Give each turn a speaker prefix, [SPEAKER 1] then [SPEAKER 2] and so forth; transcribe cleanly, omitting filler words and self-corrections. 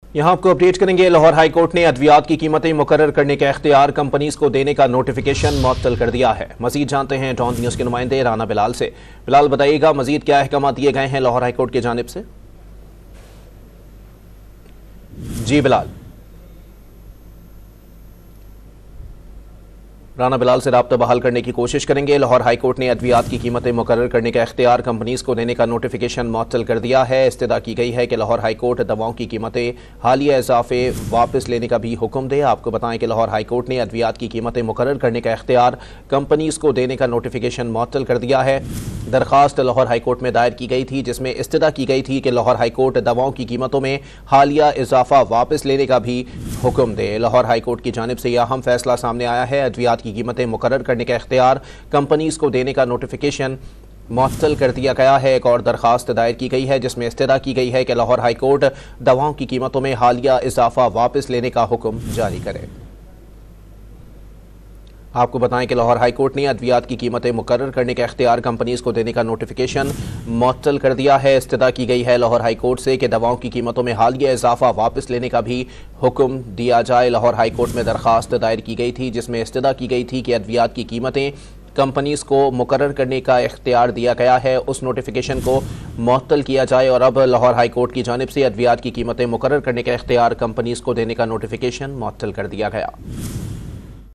[SPEAKER 1] यहाँ आपको अपडेट करेंगे। लाहौर हाई कोर्ट ने अद्वियात की कीमतें मुकर्रर करने का इख्तियार कंपनीज को देने का नोटिफिकेशन मुअत्तल कर दिया है। मजीद जानते हैं डॉन न्यूज के नुमाइंदे राना बिलाल से। बिलाल, बताइएगा मजीद क्या अहकाम दिए गए हैं लाहौर हाई कोर्ट की जानिब से। जी बिलाल। राना बिलाल से राब्ता बहाल करने की कोशिश करेंगे। लाहौर हाई कोर्ट ने अद्वियात की कीमतें मुकर्रर करने का इख्तियार कंपनीज को देने का नोटिफिकेशन मुअत्तल कर दिया है। इस्तदा की गई है कि लाहौर हाई कोर्ट दवाओं की कीमतें हालिया इजाफे वापस लेने का भी हुक्म दे। आपको बताएं कि लाहौर हाई कोर्ट ने अद्वियात की कीमतें मुकर्रर करने का इख्तियार कंपनीज को देने का नोटिफिकेशन मुअत्तल कर दिया है। दरखास्त लाहौर हाई कोर्ट में दायर की गई थी, जिसमें इस्तदा की गई थी कि लाहौर हाई कोर्ट दवाओं की कीमतों में हालिया इजाफा वापस लेने का भी हुक्म दे। लाहौर हाई कोर्ट की जानिब से यह अहम फैसला सामने आया है। अद्वियात की कीमतें मुकर्रर करने का इख्तियार कंपनीज को देने का नोटिफिकेशन मुअत्तल कर दिया गया है। एक और दरखास्त दायर की गई है, जिसमें इस्तदा की गई है कि लाहौर हाई कोर्ट दवाओं की कीमतों में हालिया इजाफा वापस लेने का हुक्म जारी करे। आपको बताएं कि लाहौर हाई कोर्ट ने अद्वियात की कीमतें मुकर्रर करने का इख्तियार कंपनीज को देने का नोटिफिकेशन मुअत्तल कर दिया है। इस्तदा की गई है लाहौर हाई कोर्ट से कि दवाओं की कीमतों में हालिया इजाफा वापस लेने का भी हुक्म दिया जाए। लाहौर हाई कोर्ट में दरखास्त दायर की गई थी, जिसमें इस्तदा की गई थी कि अद्वियात की कीमतें कंपनीज को मुकर्रर करने का इख्तियार दिया गया है, उस नोटिफिकेशन को मुअत्तल किया जाए। और अब लाहौर हाई कोर्ट की जानिब से अद्वियात की कीमतें मुकर्रर करने का इख्तियार कंपनीज को देने का नोटिफिकेशन मुअत्तल कर दिया गया।